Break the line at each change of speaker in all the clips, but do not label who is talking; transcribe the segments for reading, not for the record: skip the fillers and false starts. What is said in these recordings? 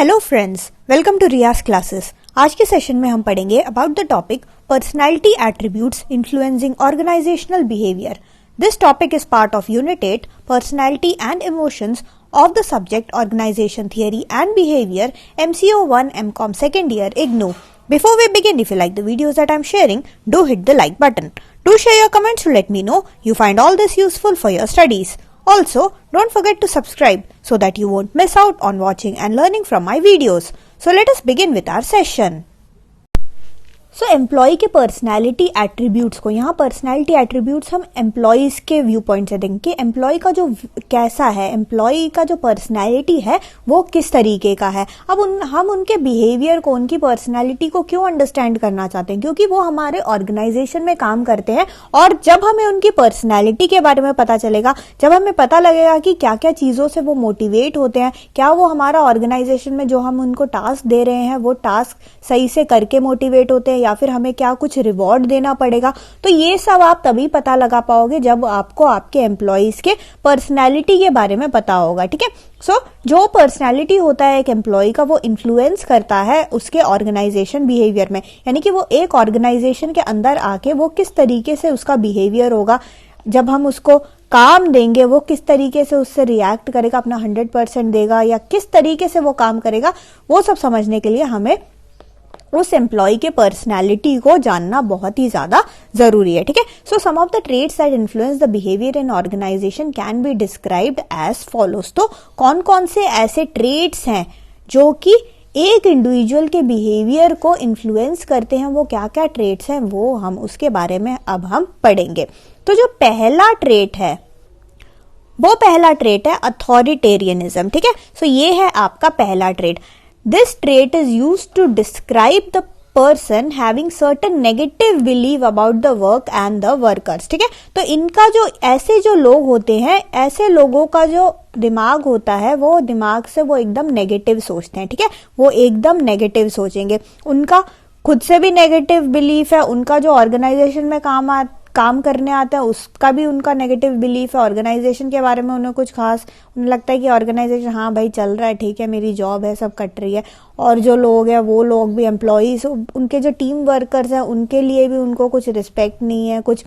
Hello friends, welcome to Riyaz classes. आज के session में हम पढ़ेंगे about the topic personality attributes influencing organisational behaviour. This topic is part of unit 8 personality and emotions of the subject Organization Theory and Behavior, MCO 1 MCOM second year IGNOU. Before we begin, if you like the videos that I'm sharing, do hit the like button. Do share your comments to let me know you find all this useful for your studies. Also, don't forget to subscribe so that you won't miss out on watching and learning from my videos. So let us begin with our session. So employee के personality attributes को, यहाँ personality attributes हम employees के view point से देखेंगे कि employ का जो कैसा है, एम्प्लॉय का जो पर्सनैलिटी है वो किस तरीके का है। अब हम उनके बिहेवियर को, उनकी पर्सनैलिटी को क्यों अंडरस्टैंड करना चाहते हैं, क्योंकि वो हमारे ऑर्गेनाइजेशन में काम करते हैं। और जब हमें उनकी पर्सनैलिटी के बारे में पता चलेगा, जब हमें पता लगेगा कि क्या क्या चीज़ों से वो मोटिवेट होते हैं, क्या वो हमारा ऑर्गेनाइजेशन में जो हम उनको टास्क दे रहे हैं वो टास्क सही से करके मोटिवेट होते हैं या फिर हमें क्या कुछ रिवॉर्ड देना पड़ेगा, तो ये सब आप तभी पता लगा पाओगे जब आपको आपके एम्प्लॉयज के पर्सनैलिटी के बारे में पता होगा। ठीक है, सो जो पर्सनैलिटी होता है एक एम्प्लॉय का, वो इन्फ्लुएंस करता है उसके ऑर्गेनाइजेशन बिहेवियर में, यानी कि वो एक ऑर्गेनाइजेशन के अंदर आके वो किस तरीके से उसका बिहेवियर होगा, जब हम उसको काम देंगे वो किस तरीके से उससे रिएक्ट करेगा, अपना 100% देगा या किस तरीके से वो काम करेगा, वो सब समझने के लिए हमें उस एम्प्लॉय के पर्सनैलिटी को जानना बहुत ही ज्यादा जरूरी है। ठीक है, so some of the traits that influence the behaviour in organisation can be described as follows. तो कौन कौन से ऐसे ट्रेट्स हैं जो कि एक इंडिविजुअल के बिहेवियर को इन्फ्लुएंस करते हैं, वो क्या क्या ट्रेट्स हैं वो हम उसके बारे में अब हम पढ़ेंगे। तो जो पहला ट्रेट है वो पहला ट्रेट है अथॉरिटेरियनिज्म। ठीक है, सो ये है आपका पहला trait. This trait is used to describe the person having certain negative belief about the work and the workers. ठीक है, तो इनका जो ऐसे जो लोग होते हैं, ऐसे लोगों का जो दिमाग होता है वो दिमाग से वो एकदम नेगेटिव सोचते हैं। ठीक है, वो एकदम नेगेटिव सोचेंगे, उनका खुद से भी नेगेटिव बिलीफ है, उनका जो ऑर्गेनाइजेशन में काम करने आता है उसका भी उनका नेगेटिव बिलीफ है, ऑर्गेनाइजेशन के बारे में उन्हें कुछ खास, उन्हें लगता है कि ऑर्गेनाइजेशन हाँ भाई चल रहा है, ठीक है, मेरी जॉब है, सब कट रही है। और जो लोग हैं वो लोग भी एम्प्लॉयज, उनके जो टीम वर्कर्स हैं उनके लिए भी उनको कुछ रिस्पेक्ट नहीं है, कुछ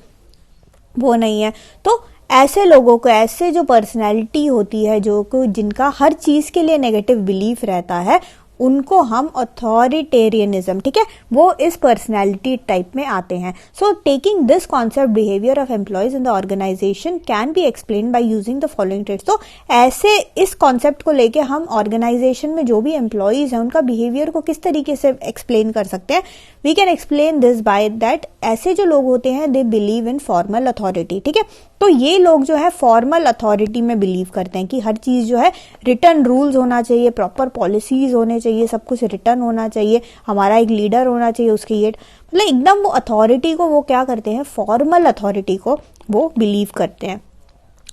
वो नहीं है। तो ऐसे लोगों को, ऐसे जो पर्सनैलिटी होती है जो को जिनका हर चीज के लिए नेगेटिव बिलीफ रहता है, उनको हम अथॉरिटेरियनिज्म, ठीक है, वो इस पर्सनैलिटी टाइप में आते हैं। So taking this concept behaviour of employees in the organisation can be explain by using the following traits. तो ऐसे इस कॉन्सेप्ट को लेके हम ऑर्गेनाइजेशन में जो भी एम्प्लॉयज हैं उनका बिहेवियर को किस तरीके से एक्सप्लेन कर सकते हैं। We can explain this by that ऐसे जो लोग होते हैं they believe in formal authority. ठीक है, तो ये लोग जो है फॉर्मल अथॉरिटी में बिलीव करते हैं कि हर चीज जो है रिटर्न रूल्स होना चाहिए, प्रॉपर पॉलिसीज होने चाहिए, सब कुछ रिटर्न होना चाहिए, हमारा एक लीडर होना चाहिए, उसकी ये मतलब एकदम वो अथॉरिटी को वो क्या करते हैं, फॉर्मल अथॉरिटी को वो बिलीव करते हैं।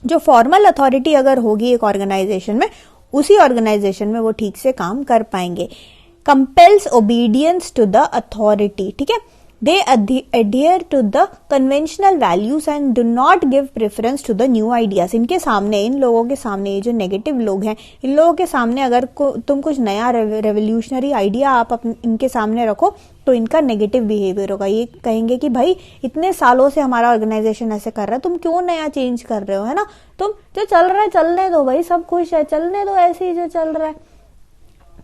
जो फॉर्मल अथॉरिटी अगर होगी एक ऑर्गेनाइजेशन में, उसी ऑर्गेनाइजेशन में वो ठीक से काम कर पाएंगे। Compels obedience to the authority. ठीक है, they adhere to the conventional values and do not give preference to the new ideas। इनके सामने, इन लोगों के सामने, ये जो नेगेटिव लोग हैं, इन लोगों के सामने अगर तुम कुछ नया रेवोल्यूशनरी आइडिया आप इनके सामने रखो तो इनका नेगेटिव बिहेवियर होगा। ये कहेंगे कि भाई इतने सालों से हमारा ऑर्गेनाइजेशन ऐसे कर रहा है, तुम क्यों नया चेंज कर रहे हो, है ना, तुम जो चल रहा है चलने दो भाई, सब खुश है, चलने दो ऐसे ही जो चल रहा है।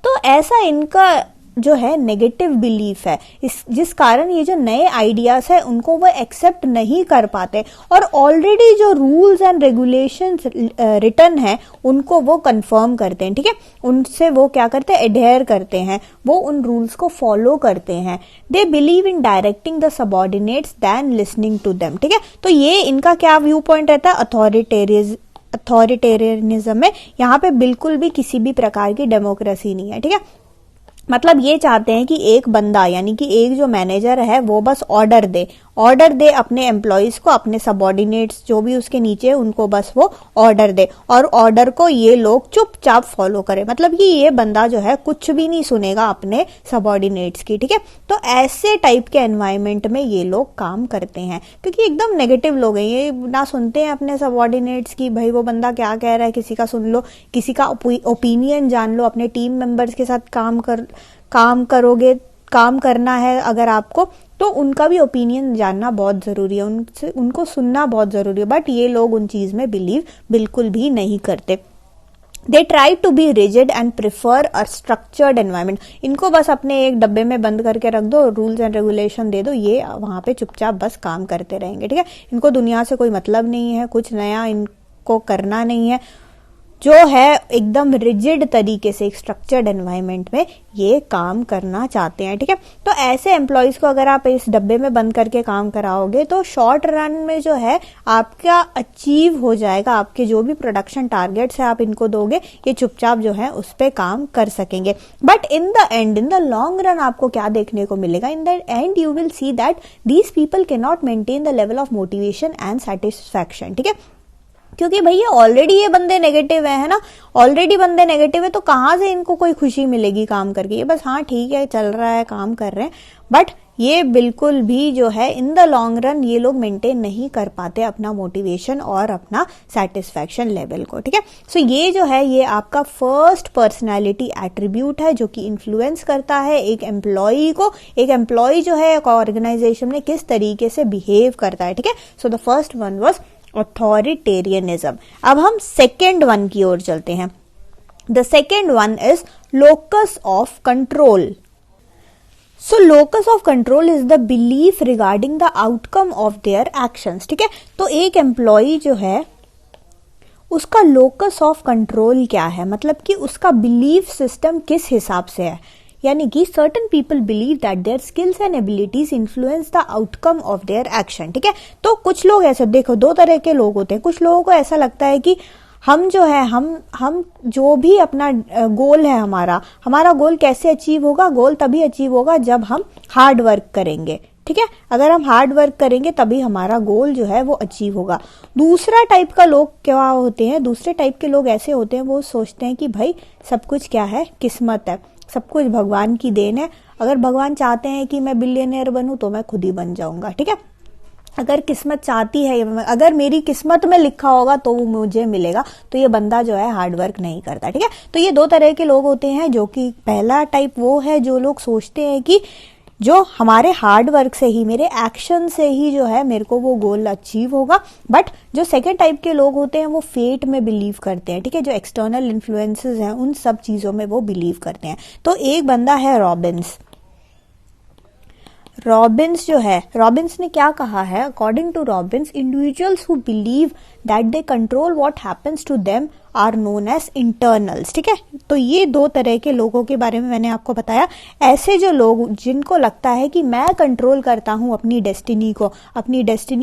तो ऐसा इनका जो है नेगेटिव बिलीफ है, जिस कारण ये जो नए आइडियाज है उनको वो एक्सेप्ट नहीं कर पाते, और ऑलरेडी जो रूल्स एंड रेगुलेशंस रिटर्न है उनको वो कंफर्म करते हैं। ठीक है, उनसे वो क्या करते हैं, एडेयर करते हैं, वो उन रूल्स को फॉलो करते हैं। They believe in directing the subordinates then listening to them. ठीक है, तो ये इनका क्या व्यू पॉइंट रहता है अथॉरिटेरियनिज्म में। यहाँ पे बिल्कुल भी किसी भी प्रकार की डेमोक्रेसी नहीं है। ठीक है, मतलब ये चाहते हैं कि एक बंदा, यानी कि एक जो मैनेजर है वो बस ऑर्डर दे, ऑर्डर दे अपने एम्प्लॉयज को, अपने सबऑर्डिनेट्स जो भी उसके नीचे है उनको बस वो ऑर्डर दे और ऑर्डर को ये लोग चुपचाप फॉलो करे। मतलब कि ये बंदा जो है कुछ भी नहीं सुनेगा अपने सबऑर्डिनेट्स की, ठीक है। तो ऐसे टाइप के एनवायरमेंट में ये लोग काम करते हैं क्योंकि एकदम नेगेटिव लोग हैं, ये ना सुनते हैं अपने सबऑर्डिनेट्स की, भाई वो बंदा क्या कह रहा है किसी का सुन लो, किसी का ओपिनियन जान लो, अपने टीम मेंबर्स के साथ काम करना है अगर आपको तो उनका भी ओपिनियन जानना बहुत जरूरी है, उनको सुनना बहुत जरूरी है। बट ये लोग उन चीज में बिलीव बिल्कुल भी नहीं करते। They try to be rigid and prefer a structured environment. इनको बस अपने एक डब्बे में बंद करके रख दो, रूल्स एंड रेगुलेशन दे दो, ये वहां पे चुपचाप बस काम करते रहेंगे, ठीक है। इनको दुनिया से कोई मतलब नहीं है, कुछ नया इनको करना नहीं है, जो है एकदम रिजिड तरीके से एक स्ट्रक्चर्ड एनवायरनमेंट में ये काम करना चाहते हैं, ठीक है। तो ऐसे एम्प्लॉयज को अगर आप इस डब्बे में बंद करके काम कराओगे तो शॉर्ट रन में जो है आपका अचीव हो जाएगा, आपके जो भी प्रोडक्शन टारगेट्स है आप इनको दोगे, ये चुपचाप जो है उस पर काम कर सकेंगे। But in the end, in the long run आपको क्या देखने को मिलेगा, in the end you will see that these people can not maintain the level of motivation and satisfaction, ठीक है। क्योंकि भैया ऑलरेडी ये बंदे नेगेटिव है ना, ऑलरेडी बंदे नेगेटिव है तो कहां से इनको कोई खुशी मिलेगी काम करके। ये बस हाँ ठीक है चल रहा है काम कर रहे हैं, बट ये बिल्कुल भी जो है इन द लॉन्ग रन ये लोग मेंटेन नहीं कर पाते अपना मोटिवेशन और अपना सेटिस्फैक्शन लेवल को, ठीक है। सो ये जो है ये आपका फर्स्ट पर्सनैलिटी एट्रीब्यूट है जो कि इन्फ्लुएंस करता है एक एम्प्लॉई को, एक एम्प्लॉई जो है एक ऑर्गेनाइजेशन में किस तरीके से बिहेव करता है, ठीक है। So the first one was authoritarianism. अब हम सेकेंड वन की ओर चलते हैं। The second one is locus of control. So locus of control is the belief regarding the outcome of their actions, ठीक है। तो एक एम्प्लॉय जो है उसका लोकस ऑफ कंट्रोल क्या है, मतलब कि उसका बिलीफ सिस्टम किस हिसाब से है, यानी कि certain people believe that their skills and abilities influence the outcome of their action, ठीक है। तो कुछ लोग ऐसे, देखो दो तरह के लोग होते हैं, कुछ लोगों को ऐसा लगता है कि हम जो है हम जो भी अपना गोल है, हमारा गोल कैसे अचीव होगा, गोल तभी अचीव होगा जब हम हार्ड वर्क करेंगे, ठीक है। अगर हम हार्ड वर्क करेंगे तभी हमारा गोल जो है वो अचीव होगा। दूसरा टाइप का लोग क्या होते हैं, दूसरे टाइप के लोग ऐसे होते हैं वो सोचते हैं कि भाई सब कुछ क्या है, किस्मत है, सब कुछ भगवान की देन है, अगर भगवान चाहते हैं कि मैं बिलियनियर बनूं तो मैं खुद ही बन जाऊंगा, ठीक है। अगर किस्मत चाहती है, अगर मेरी किस्मत में लिखा होगा तो वो मुझे मिलेगा, तो ये बंदा जो है हार्ड वर्क नहीं करता, ठीक है। तो ये दो तरह के लोग होते हैं, जो कि पहला टाइप वो है जो लोग सोचते हैं कि जो हमारे हार्ड वर्क से ही, मेरे एक्शन से ही जो है मेरे को वो गोल अचीव होगा। बट जो सेकेंड टाइप के लोग होते हैं वो फेट में बिलीव करते हैं, ठीक है, जो एक्सटर्नल इन्फ्लुएंसेस हैं उन सब चीजों में वो बिलीव करते हैं। तो एक बंदा है रॉबिन्स जो है, रॉबिन्स ने क्या कहा है, according to Robbins, individuals who believe that they control what happens to them are known as internals, ठीक है। तो ये दो तरह के लोगों के बारे में मैंने आपको बताया। ऐसे जो लोग जिनको लगता है कि मैं कंट्रोल करता हूं अपनी डेस्टिनी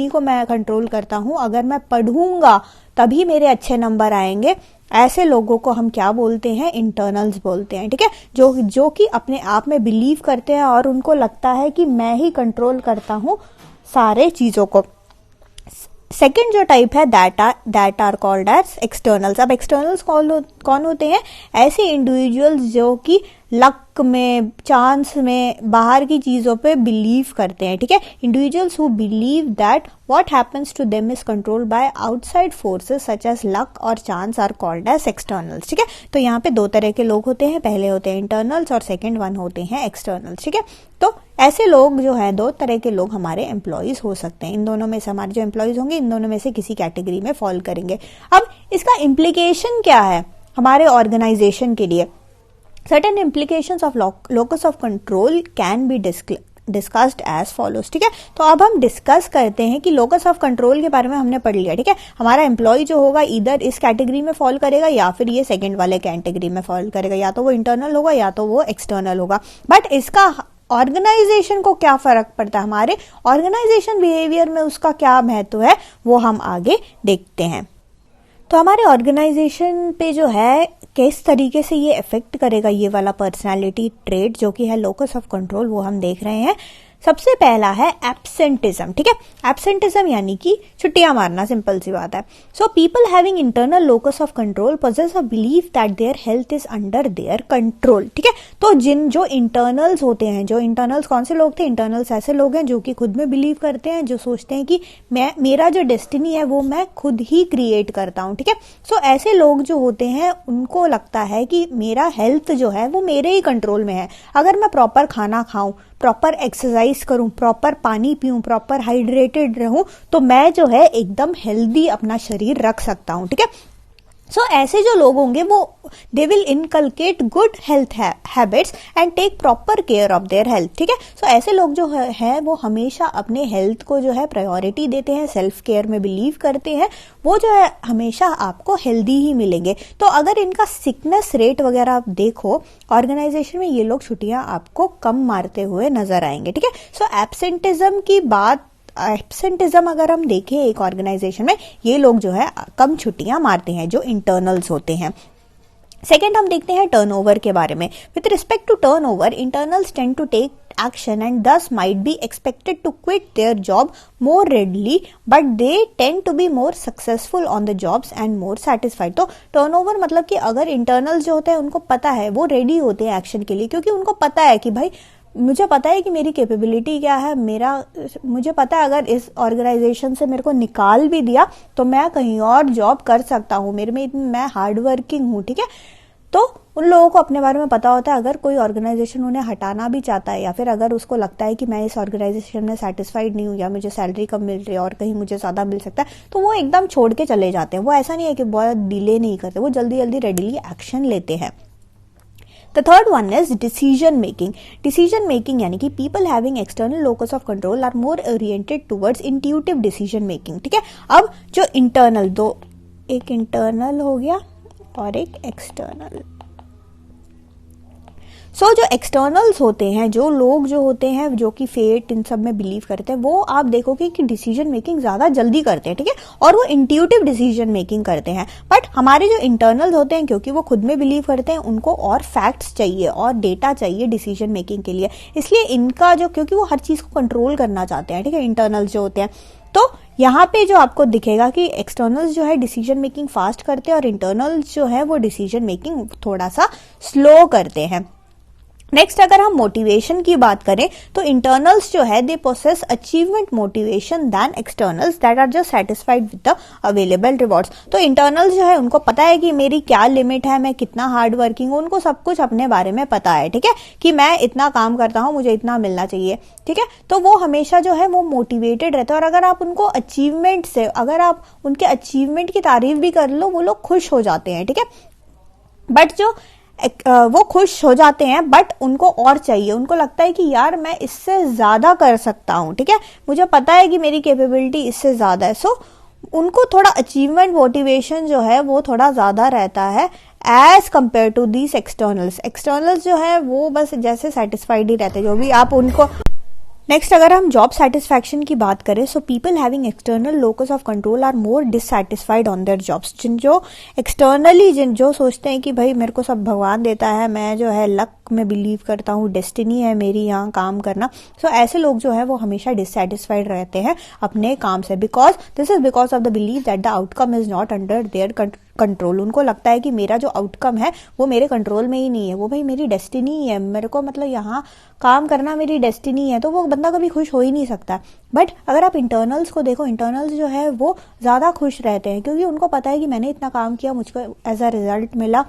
को मैं कंट्रोल करता हूं, अगर मैं पढ़ूंगा तभी मेरे अच्छे नंबर आएंगे, ऐसे लोगों को हम क्या बोलते हैं, इंटरनल्स बोलते हैं, ठीक है। जो कि अपने आप में बिलीव करते हैं और उनको लगता है कि मैं ही कंट्रोल करता हूं सारे चीजों को। सेकेंड जो टाइप है that are called as externals. अब एक्सटर्नल्स कौन होते हैं, ऐसे इंडिविजुअल्स जो कि लक में, चांस में, बाहर की चीजों पे बिलीव करते हैं, ठीक है। Individuals who believe that what happens to them is controlled by outside forces such as luck और chance are called as externals, ठीक है। तो यहाँ पे दो तरह के लोग होते हैं, पहले होते हैं इंटरनल्स और सेकेंड वन होते हैं एक्सटर्नल्स, ठीक है। तो ऐसे लोग जो है, दो तरह के लोग हमारे एम्प्लॉयज हो सकते हैं। इन दोनों में से हमारे जो एम्प्लॉयज होंगे इन दोनों में से किसी कैटेगरी में फॉल करेंगे। अब इसका इम्प्लीकेशन क्या है हमारे ऑर्गेनाइजेशन के लिए। Certain implications of locus of control can be discussed as follows, ठीक है। तो अब हम डिस्कस करते हैं कि लोकस ऑफ कंट्रोल के बारे में हमने पढ़ लिया, ठीक है। हमारा एम्प्लॉय जो होगा इधर इस कैटेगरी में फॉल करेगा या फिर ये सेकंड वाले कैटेगरी में फॉल करेगा, या तो वो इंटरनल होगा या तो वो एक्सटर्नल होगा। बट इसका ऑर्गेनाइजेशन को क्या फर्क पड़ता है, हमारे ऑर्गेनाइजेशन बिहेवियर में उसका क्या महत्व है, वो हम आगे देखते हैं। तो हमारे ऑर्गेनाइजेशन पे जो है किस तरीके से ये इफेक्ट करेगा ये वाला पर्सनालिटी ट्रेट जो कि है लोकस ऑफ कंट्रोल, वो हम देख रहे हैं। सबसे पहला है एब्सेंटिज्म, ठीक है। एब्सेंटिज्म यानी कि छुट्टियां मारना, सिंपल सी बात है। So people having internal locus of control possess a belief that their health is under their control, ठीक है। तो जो इंटरनल्स होते हैं, जो इंटरनल्स कौन से लोग थे, इंटरनल्स ऐसे लोग हैं जो कि खुद में बिलीव करते हैं, जो सोचते हैं कि मेरा जो डेस्टिनी है वो मैं खुद ही क्रिएट करता हूं, ठीक है। सो ऐसे लोग जो होते हैं उनको लगता है कि मेरा हेल्थ जो है वो मेरे ही कंट्रोल में है। अगर मैं प्रॉपर खाना खाऊं, प्रॉपर एक्सरसाइज करूं, प्रॉपर पानी पीऊं, प्रॉपर हाइड्रेटेड रहूं, तो मैं जो है एकदम हेल्दी अपना शरीर रख सकता हूं, ठीक है। सो ऐसे जो लोग होंगे वो they will inculcate good health habits and take proper care of their health, ठीक है। सो ऐसे लोग जो है वो हमेशा अपने हेल्थ को जो है प्रायोरिटी देते हैं, सेल्फ केयर में बिलीव करते हैं, वो जो है हमेशा आपको हेल्दी ही मिलेंगे। तो अगर इनका सिकनेस रेट वगैरह आप देखो ऑर्गेनाइजेशन में, ये लोग छुट्टियां आपको कम मारते हुए नजर आएंगे, ठीक है। सो एब्सेंटिज्म अगर हम देखें एक ऑर्गेनाइजेशन में, ये लोग जो है कम छुट्टियां मारते हैं, जो इंटरनल्स होते हैं। सेकेंड हम देखते हैं टर्नओवर के बारे में। With respect to turnover, internals tend to take action and thus might be expected to quit their job more readily, but they tend to be more successful on the jobs and more satisfied। तो turnover मतलब कि अगर internals जो होते हैं उनको पता है, वो रेडी होते हैं एक्शन के लिए, क्योंकि उनको पता है कि भाई मुझे पता है कि मेरी कैपेबिलिटी क्या है, मुझे पता है अगर इस ऑर्गेनाइजेशन से मेरे को निकाल भी दिया तो मैं कहीं और जॉब कर सकता हूँ, मैं हार्ड वर्किंग हूँ, ठीक है। तो उन लोगों को अपने बारे में पता होता है, अगर कोई ऑर्गेनाइजेशन उन्हें हटाना भी चाहता है या फिर अगर उसको लगता है कि मैं इस ऑर्गेनाइजेशन में सेटिस्फाइड नहीं हूँ या मुझे सैलरी कम मिल रही है और कहीं मुझे ज्यादा मिल सकता है, तो वो एकदम छोड़ के चले जाते हैं। वो ऐसा नहीं है कि बहुत डिले नहीं करते, वो जल्दी जल्दी रेडिली एक्शन लेते हैं। The third one is decision making. Decision making यानी कि people having external locus of control are more oriented towards intuitive decision making, ठीक है। अब जो इंटरनल दो, एक इंटरनल हो गया और एक एक्सटर्नल। जो एक्सटर्नल्स होते हैं, जो लोग जो होते हैं जो कि फेट इन सब में बिलीव करते हैं, वो आप देखोगे कि डिसीजन मेकिंग ज्यादा जल्दी करते हैं, ठीक है, और वो इंट्यूटिव डिसीजन मेकिंग करते हैं। बट हमारे जो इंटरनल्स होते हैं, क्योंकि वो खुद में बिलीव करते हैं, उनको और फैक्ट्स चाहिए और डेटा चाहिए डिसीजन मेकिंग के लिए, इसलिए इनका जो, क्योंकि वो हर चीज को कंट्रोल करना चाहते हैं, ठीक है, इंटरनल्स जो होते हैं। तो यहाँ पे जो आपको दिखेगा कि एक्सटर्नल्स जो है डिसीजन मेकिंग फास्ट करते हैं और इंटरनल्स जो है वो डिसीजन मेकिंग थोड़ा सा स्लो करते हैं। नेक्स्ट अगर हम मोटिवेशन की बात करें तो इंटरनल्स जो है they possess achievement motivation than externals that are just satisfied with the available rewards. तो इंटरनल्स जो है उनको पता है कि मेरी क्या लिमिट है, मैं कितना हार्ड वर्किंग हूँ, उनको सब कुछ अपने बारे में पता है, ठीक है, कि मैं इतना काम करता हूँ, मुझे इतना मिलना चाहिए, ठीक है। तो वो हमेशा जो है वो मोटिवेटेड रहता है, और अगर आप उनको अचीवमेंट से, अगर आप उनके अचीवमेंट की तारीफ भी कर लो, वो लोग खुश हो जाते हैं, ठीक है। बट जो वो खुश हो जाते हैं बट उनको और चाहिए, उनको लगता है कि यार मैं इससे ज्यादा कर सकता हूं, ठीक है, मुझे पता है कि मेरी कैपेबिलिटी इससे ज्यादा है। सो उनको थोड़ा अचीवमेंट मोटिवेशन जो है वो थोड़ा ज्यादा रहता है as compare to these externals जो है वो बस जैसे सेटिस्फाइड ही रहते हैं, जो भी आप उनको। नेक्स्ट अगर हम जॉब सेटिस्फैक्शन की बात करें, so people having external locus of control are more dissatisfied on their jobs. जो एक्सटर्नली जो सोचते हैं कि भाई मेरे को सब भगवान देता है, मैं जो है लक में बिलीव करता हूँ, डेस्टिनी है मेरी यहाँ काम करना, सो ऐसे लोग जो है वो हमेशा डिससैटिस्फाइड रहते हैं अपने काम से, because of the believe that the outcome is not under their control. उनको लगता है कि मेरा जो आउटकम है वो मेरे कंट्रोल में ही नहीं है, वो भाई मेरी डेस्टिनी ही है, मेरे को मतलब यहाँ काम करना मेरी डेस्टिनी है, तो वो बंदा कभी खुश हो ही नहीं सकता। बट अगर आप इंटरनल्स को देखो, इंटरनल्स जो है वो ज्यादा खुश रहते हैं, क्योंकि उनको पता है कि मैंने इतना काम किया, मुझको एज अ रिजल्ट मिला,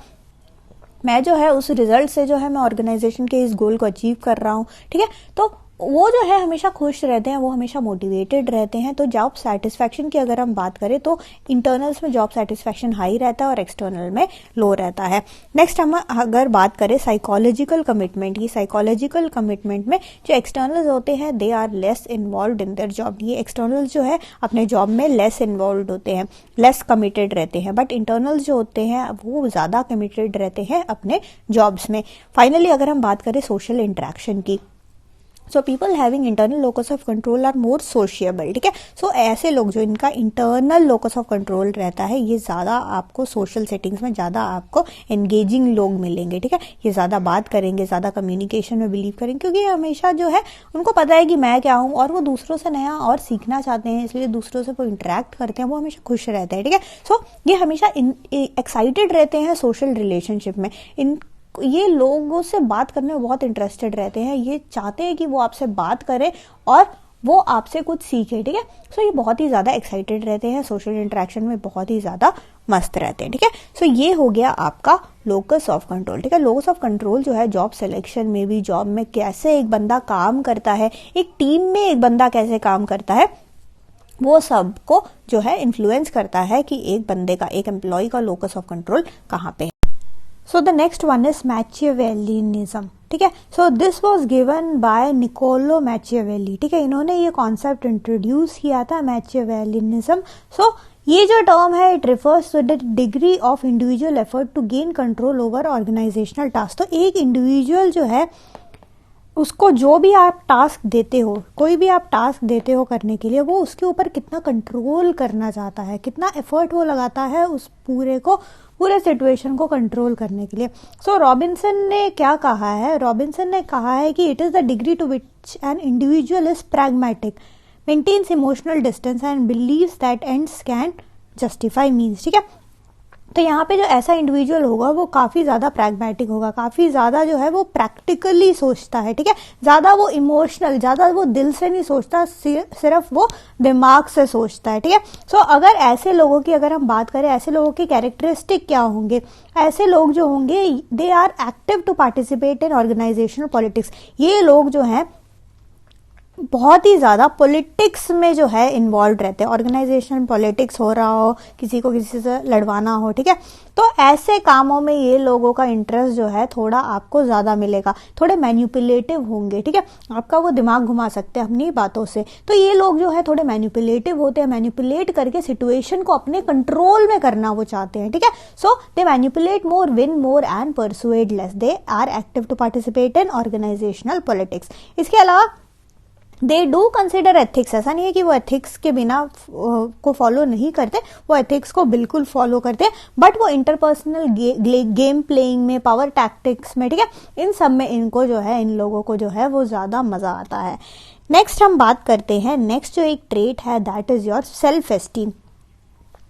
मैं जो है उस रिजल्ट से जो है मैं ऑर्गेनाइजेशन के इस गोल को अचीव कर रहा हूँ, ठीक है। तो वो जो है हमेशा खुश रहते हैं, वो हमेशा मोटिवेटेड रहते हैं। तो जॉब सेटिस्फैक्शन की अगर हम बात करें तो इंटरनल्स में जॉब सेटिस्फैक्शन हाई रहता है और एक्सटर्नल में लो रहता है। नेक्स्ट हम अगर बात करें साइकोलॉजिकल कमिटमेंट की, साइकोलॉजिकल कमिटमेंट में जो एक्सटर्नल्स होते हैं they are less involve in their job. ये एक्सटर्नल्स जो है अपने जॉब में लेस इन्वॉल्व होते हैं, लेस कमिटेड रहते हैं, बट इंटरनल्स जो होते हैं वो ज्यादा कमिटेड रहते हैं अपने जॉब्स में। फाइनली अगर हम बात करें सोशल इंटरेक्शन की, so people having internal locus of control are more sociable, ठीक है। सो ऐसे लोग जो इनका इंटरनल लोकस ऑफ कंट्रोल रहता है, ये ज़्यादा आपको सोशल सेटिंग्स में ज़्यादा आपको एंगेजिंग लोग मिलेंगे, ठीक है। ये ज़्यादा बात करेंगे, ज़्यादा कम्युनिकेशन में बिलीव करेंगे, क्योंकि हमेशा जो है उनको पता है कि मैं क्या हूँ, और वो दूसरों से नया और सीखना चाहते हैं, इसलिए दूसरों से वो इंटरेक्ट करते हैं, वो हमेशा खुश रहते हैं, ठीक है। सो ये हमेशा एक्साइटेड रहते हैं सोशल रिलेशनशिप में। ये लोगों से बात करने में बहुत इंटरेस्टेड रहते हैं, ये चाहते हैं कि वो आपसे बात करें और वो आपसे कुछ सीखे, ठीक है। सो ये बहुत ही ज़्यादा एक्साइटेड रहते हैं, सोशल इंटरेक्शन में बहुत ही ज़्यादा मस्त रहते हैं, ठीक है। सो ये हो गया आपका लोकस ऑफ कंट्रोल, ठीक है। लोकस ऑफ कंट्रोल जो है जॉब सिलेक्शन में भी, जॉब में कैसे एक बंदा काम करता है, एक टीम में एक बंदा कैसे काम करता है, वो सबको जो है इन्फ्लुएंस करता है कि एक बंदे का, एक एम्प्लॉय का लोकस ऑफ कंट्रोल कहाँ पे है। So the next one is Machiavellianism, ठीक है। So this was given by Niccolo Machiavelli, ठीक है। इन्होंने ये कॉन्सेप्ट इंट्रोड्यूस किया था, मैचियावेलिनिज्म। सो ये जो टर्म है, it refers to the degree of individual effort to gain control over organisational task. तो एक इंडिविजुअल जो है, उसको जो भी आप टास्क देते हो, कोई भी आप टास्क देते हो करने के लिए, वो उसके ऊपर कितना कंट्रोल करना चाहता है, कितना एफर्ट वो लगाता है उस पूरे सिचुएशन को कंट्रोल करने के लिए। सो रॉबिन्सन ने क्या कहा है, रॉबिन्सन ने कहा है कि it is the degree to which an individual is pragmatic, maintains emotional distance and believes that ends can justify means, ठीक है। तो यहाँ पे जो ऐसा इंडिविजुअल होगा वो काफ़ी ज़्यादा प्रैग्मेटिक होगा, काफ़ी ज़्यादा जो है वो प्रैक्टिकली सोचता है, ठीक है। ज़्यादा वो इमोशनल, ज़्यादा वो दिल से नहीं सोचता, सिर्फ वो दिमाग से सोचता है, ठीक है। सो अगर ऐसे लोगों की अगर हम बात करें, ऐसे लोगों की कैरेक्टरिस्टिक क्या होंगे, ऐसे लोग जो होंगे, they are active to participate in organisational politics. ये लोग जो हैं बहुत ही ज़्यादा पॉलिटिक्स में जो है इन्वॉल्व रहते हैं, ऑर्गेनाइजेशनल पॉलिटिक्स हो रहा हो, किसी को किसी से लड़वाना हो, ठीक है। तो ऐसे कामों में ये लोगों का इंटरेस्ट जो है थोड़ा आपको ज़्यादा मिलेगा, थोड़े मैनिपुलेटिव होंगे, ठीक है। आपका वो दिमाग घुमा सकते हैं अपनी बातों से। तो ये लोग जो है थोड़े मैनिपुलेटिव होते हैं, मैनिपुलेट करके सिचुएशन को अपने कंट्रोल में करना वो चाहते हैं, ठीक है। So they manipulate more, win more and persuade less. They are active to participate in organisational politics. इसके अलावा दे डू कंसिडर एथिक्स। ऐसा नहीं है कि वो एथिक्स के बिना को फॉलो नहीं करते, वो एथिक्स को बिल्कुल फॉलो करते हैं, बट वो इंटरपर्सनल गेम प्लेइंग में, पावर टैक्टिक्स में, ठीक है, इन सब में इनको जो है, इन लोगों को जो है वो ज़्यादा मज़ा आता है। नेक्स्ट हम बात करते हैं, नेक्स्ट जो एक ट्रेट है that is your self esteem.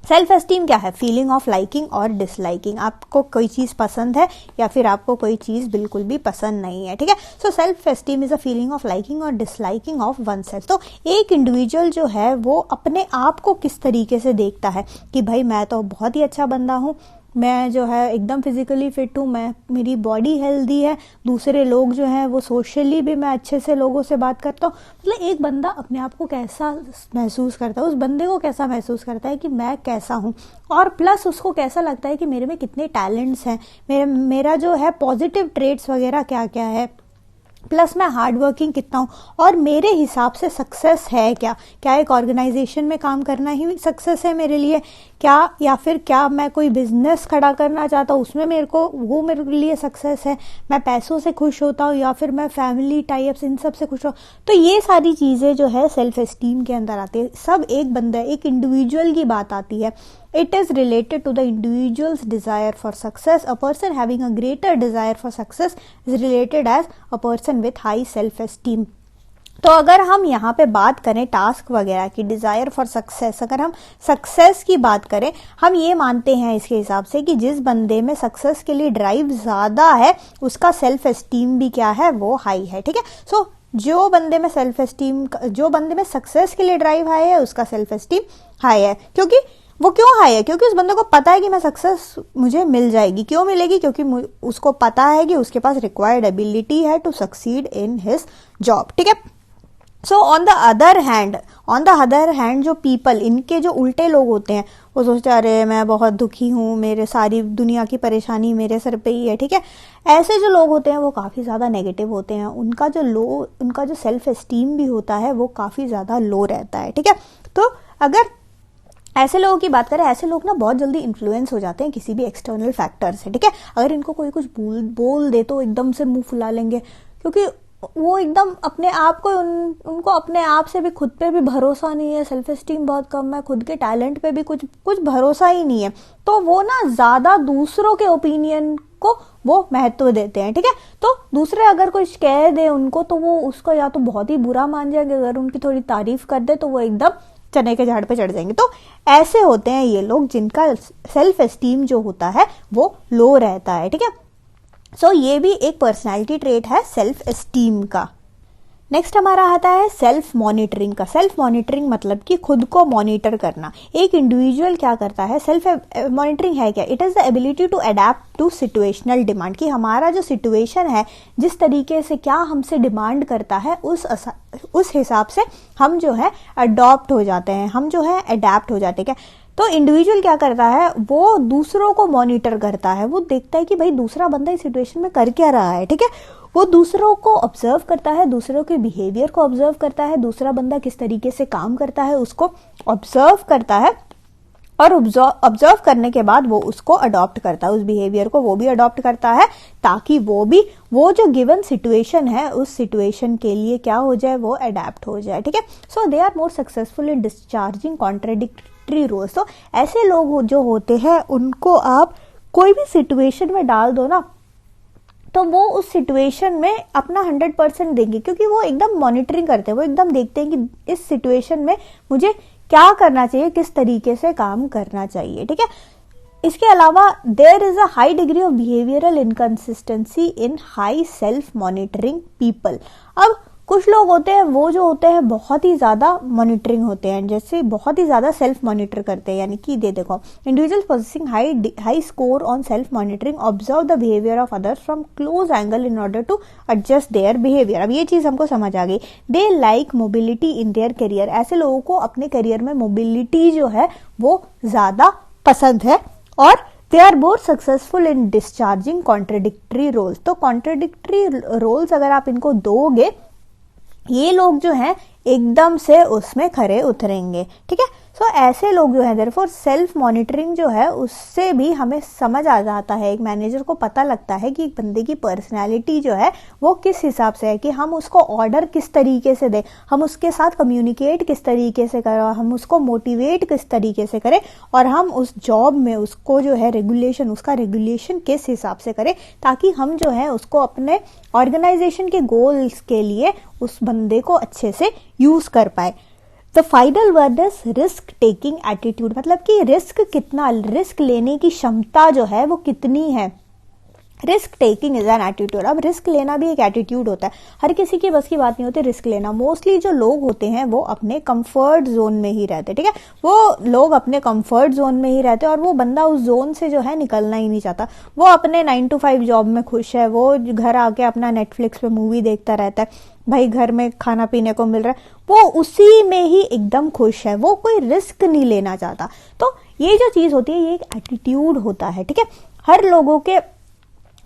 Self esteem क्या है? फीलिंग ऑफ लाइकिंग और डिसलाइकिंग। आपको कोई चीज़ पसंद है या फिर आपको कोई चीज़ बिल्कुल भी पसंद नहीं है, ठीक है। So self esteem is a feeling of liking और डिसलाइकिंग ऑफ वन सेल्फ। तो एक इंडिविजुअल जो है वो अपने आप को किस तरीके से देखता है कि भाई मैं तो बहुत ही अच्छा बंदा हूँ, मैं जो है एकदम फिजिकली फिट हूँ, मैं, मेरी बॉडी हेल्दी है, दूसरे लोग जो हैं वो सोशली भी मैं अच्छे से लोगों से बात करता हूँ। मतलब एक बंदा अपने आप को कैसा महसूस करता है, उस बंदे को कैसा महसूस करता है कि मैं कैसा हूँ, और प्लस उसको कैसा लगता है कि मेरे में कितने टैलेंट्स हैं, मेरा जो है पॉजिटिव ट्रेट्स वगैरह क्या क्या है, प्लस मैं हार्ड वर्किंग कितना हूँ, और मेरे हिसाब से सक्सेस है क्या, क्या एक ऑर्गेनाइजेशन में काम करना ही सक्सेस है मेरे लिए क्या, या फिर क्या मैं कोई बिजनेस खड़ा करना चाहता हूँ उसमें वो मेरे लिए सक्सेस है, मैं पैसों से खुश होता हूँ या फिर मैं फैमिली टाइप्स इन सब से खुश हूँ। तो ये सारी चीज़ें जो है सेल्फ एस्टीम के अंदर आती है। सब एक बंदा, एक इंडिविजुअल की बात आती है। It is related to the individual's desire for success. A person having a greater desire for success is related as a person with high self-esteem. तो अगर हम यहाँ पे बात करें टास्क वगैरह की, डिज़ायर फॉर सक्सेस, अगर हम सक्सेस की बात करें, हम ये मानते हैं इसके हिसाब से कि जिस बंदे में सक्सेस के लिए ड्राइव ज़्यादा है उसका सेल्फ एस्टीम भी क्या है, वो हाई है, ठीक है। सो जो बंदे में सेल्फ एस्टीम, जो बंदे में सक्सेस के लिए ड्राइव हाई है उसका सेल्फ एस्टीम हाई है। क्योंकि वो क्यों हाई है? क्योंकि उस बंदे को पता है कि मैं सक्सेस मुझे मिल जाएगी। क्यों मिलेगी? क्योंकि उसको पता है कि उसके पास रिक्वायर्ड एबिलिटी है to succeed in his job, ठीक है। So on the other hand जो पीपल, इनके जो उल्टे लोग होते हैं, वो सोचते हैं अरे मैं बहुत दुखी हूँ, मेरे सारी दुनिया की परेशानी मेरे सर पे ही है, ठीक है। ऐसे जो लोग होते हैं वो काफ़ी ज़्यादा नेगेटिव होते हैं, उनका जो सेल्फ एस्टीम भी होता है वो काफ़ी ज़्यादा लो रहता है, ठीक है। तो अगर ऐसे लोगों की बात करें, ऐसे लोग ना बहुत जल्दी इन्फ्लुएंस हो जाते हैं किसी भी एक्सटर्नल फैक्टर से, ठीक है। अगर इनको कोई कुछ बोल दे तो एकदम से मुंह फुला लेंगे, क्योंकि वो एकदम अपने आप को उनको अपने आप से भी, खुद पे भी भरोसा नहीं है, सेल्फ एस्टीम बहुत कम है, खुद के टैलेंट पे भी कुछ भरोसा ही नहीं है, तो वो ना ज्यादा दूसरों के ओपिनियन को वो महत्व देते हैं। ठीक है, तो दूसरे अगर कुछ कह दे उनको तो वो उसको या तो बहुत ही बुरा मान जाएंगे, अगर उनकी थोड़ी तारीफ कर दे तो वो एकदम चने के झाड़ पे चढ़ जाएंगे। तो ऐसे होते हैं ये लोग जिनका सेल्फ एस्टीम जो होता है वो लो रहता है। ठीक है, सो ये भी एक पर्सनालिटी ट्रेट है सेल्फ एस्टीम का। नेक्स्ट हमारा आता है सेल्फ मॉनिटरिंग का। सेल्फ मॉनिटरिंग मतलब कि खुद को मॉनिटर करना। एक इंडिविजुअल क्या करता है, सेल्फ मॉनिटरिंग है क्या, it is the ability to adapt to situational demand, कि हमारा जो सिचुएशन है जिस तरीके से क्या हमसे डिमांड करता है उस हिसाब से हम जो है अडॉप्ट हो जाते हैं, हम जो है अडेप्ट हो जाते हैं। क्या तो इंडिविजुअल क्या करता है, वो दूसरों को मॉनिटर करता है, वो देखता है कि भाई दूसरा बंदा इस सिचुएशन में कर क्या रहा है। ठीक है, वो दूसरों को ऑब्जर्व करता है, दूसरों के बिहेवियर को ऑब्जर्व करता है, दूसरा बंदा किस तरीके से काम करता है उसको ऑब्जर्व करता है, और ऑब्जर्व करने के बाद वो उसको अडॉप्ट करता है, उस बिहेवियर को वो भी अडॉप्ट करता है, ताकि वो जो गिवन सिचुएशन है उस सिचुएशन के लिए क्या हो जाए, वो अडेप्ट हो जाए। ठीक है, so they are more successful in discharging contradictory roles. तो ऐसे लोग जो होते हैं उनको आप कोई भी सिचुएशन में डाल दो ना, तो वो उस सिचुएशन में अपना 100% देंगे, क्योंकि वो एकदम मॉनिटरिंग करते हैं, वो एकदम देखते हैं कि इस सिचुएशन में मुझे क्या करना चाहिए, किस तरीके से काम करना चाहिए। ठीक है, इसके अलावा there is a high degree of behavioural inconsistency in high self monitoring people. अब कुछ लोग होते हैं वो जो होते हैं बहुत ही ज्यादा मॉनिटरिंग होते हैं, जैसे बहुत ही ज्यादा सेल्फ मॉनिटर करते हैं, यानी कि देखो individuals possessing high score on self monitoring observe the behaviour of others from close angle in order to adjust their behaviour. अब ये चीज हमको समझ आ गई। They like mobility in their career. ऐसे लोगों को अपने करियर में मोबिलिटी जो है वो ज्यादा पसंद है, और they are more successful in discharging contradictory roles. तो कॉन्ट्राडिक्टरी रोल्स अगर आप इनको दोगे, ये लोग जो हैं एकदम से उसमें खरे उतरेंगे। ठीक है, सो ऐसे लोग जो है देयरफॉर सेल्फ मॉनिटरिंग जो है उससे भी हमें समझ आ जाता है, एक मैनेजर को पता लगता है कि एक बंदे की पर्सनैलिटी जो है वो किस हिसाब से है, कि हम उसको ऑर्डर किस तरीके से दें, हम उसके साथ कम्युनिकेट किस तरीके से करें, हम उसको मोटिवेट किस तरीके से करें, और हम उस जॉब में उसको जो है उसका रेगुलेशन किस हिसाब से करें, ताकि हम जो है उसको अपने ऑर्गेनाइजेशन के गोल्स के लिए उस बंदे को अच्छे से यूज कर पाए। The final word is risk taking attitude, मतलब कि रिस्क लेने की क्षमता जो है वो कितनी है। Risk taking is an attitude. अब रिस्क लेना भी एक एटीट्यूड होता है, हर किसी की बस की बात नहीं होती रिस्क लेना। मोस्टली जो लोग होते हैं वो अपने कंफर्ट जोन में ही रहते, ठीक है, वो लोग अपने कंफर्ट जोन में ही रहते हैं, और वो बंदा उस जोन से जो है निकलना ही नहीं चाहता। वो अपने 9 to 5 जॉब में खुश है, वो घर आके अपना नेटफ्लिक्स पे मूवी देखता रहता है, भाई घर में खाना पीने को मिल रहा है, वो उसी में ही एकदम खुश है, वो कोई रिस्क नहीं लेना चाहता। तो ये जो चीज होती है ये एक एटीट्यूड होता है, ठीक है। हर लोगों के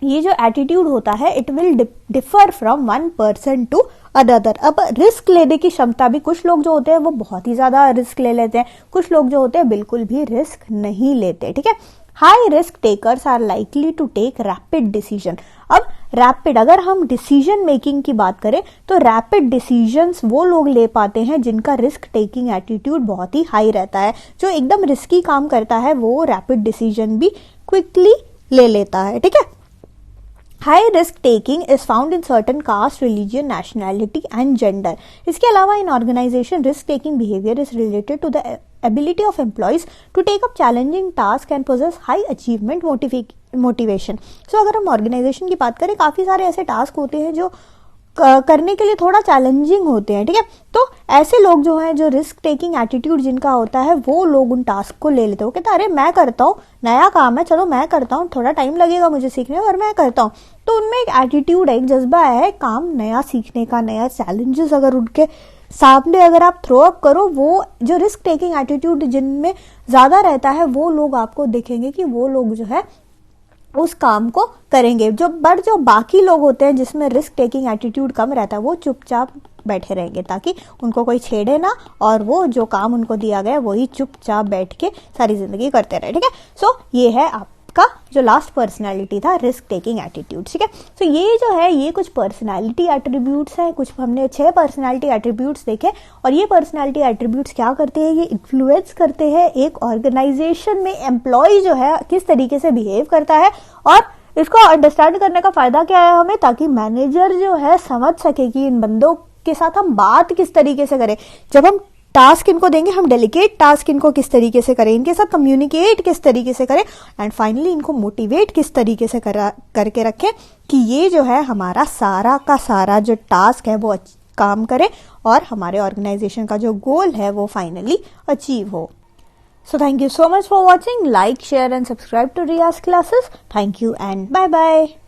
ये जो एटीट्यूड होता है it will differ from one person to other. अब रिस्क लेने की क्षमता भी, कुछ लोग जो होते हैं वो बहुत ही ज्यादा रिस्क ले लेते हैं, कुछ लोग जो होते हैं बिल्कुल भी रिस्क नहीं लेते, ठीक है। High risk takers are likely to take rapid decision. अब रैपिड, अगर हम डिसीजन मेकिंग की बात करें तो रैपिड डिसीजंस वो लोग ले पाते हैं जिनका रिस्क टेकिंग एटीट्यूड बहुत ही हाई रहता है। जो एकदम रिस्की काम करता है वो रैपिड डिसीजन भी क्विकली ले लेता है, ठीक है। High risk taking is found in certain caste, religion, nationality and gender. इसके अलावा in organisation risk taking behaviour is related to the ability of employees to take up challenging task and possess high achievement motivation. So अगर हम organisation की बात करें, काफी सारे ऐसे टास्क होते हैं जो करने के लिए थोड़ा चैलेंजिंग होते हैं, ठीक है। तो ऐसे लोग जो हैं, जो रिस्क टेकिंग एटीट्यूड जिनका होता है, वो लोग उन टास्क को ले लेते हो, कहते अरे मैं करता हूँ, नया काम है, चलो मैं करता हूँ, थोड़ा टाइम लगेगा मुझे सीखने में और मैं करता हूँ। तो उनमें एक एटीट्यूड है, एक जज्बा है काम नया सीखने का, नया चैलेंजेस अगर उनके सामने अगर आप थ्रो अप करो, वो जो रिस्क टेकिंग एटीट्यूड जिनमें ज्यादा रहता है वो लोग आपको देखेंगे कि वो लोग जो है उस काम को करेंगे। जो बाकी लोग होते हैं जिसमें रिस्क टेकिंग एटीट्यूड कम रहता है, वो चुपचाप बैठे रहेंगे ताकि उनको कोई छेड़े ना, और वो जो काम उनको दिया गया वही चुपचाप बैठ के सारी जिंदगी करते रहे, ठीक है। सो ये है आपका इसका जो लास्ट पर्सनैलिटी था, रिस्क टेकिंग एटीट्यूड। ठीक है, तो ये जो है ये कुछ पर्सनैलिटी एट्रीब्यूट्स हैं, कुछ हमने 6 पर्सनैलिटी एट्रीब्यूट्स देखे। और ये पर्सनैलिटी एट्रीब्यूट्स क्या करते हैं, ये इन्फ्लुएंस करते हैं एक ऑर्गेनाइजेशन में एम्प्लॉय जो है किस तरीके से बिहेव करता है। और इसको अंडरस्टैंड करने का फायदा क्या है हमें, ताकि मैनेजर जो है समझ सके कि इन बंदों के साथ हम बात किस तरीके से करें। जब हम टास्क इनको देंगे, हम डेलीकेट टास्क इनको किस तरीके से करें, इनके साथ कम्युनिकेट किस तरीके से करें, एंड फाइनली इनको मोटिवेट किस तरीके से करके रखें कि ये जो है हमारा सारा का सारा जो टास्क है वो काम करे और हमारे ऑर्गेनाइजेशन का जो गोल है वो फाइनली अचीव हो। So thank you so much for watching. Like, share and subscribe to Riya's classes. Thank you and bye bye.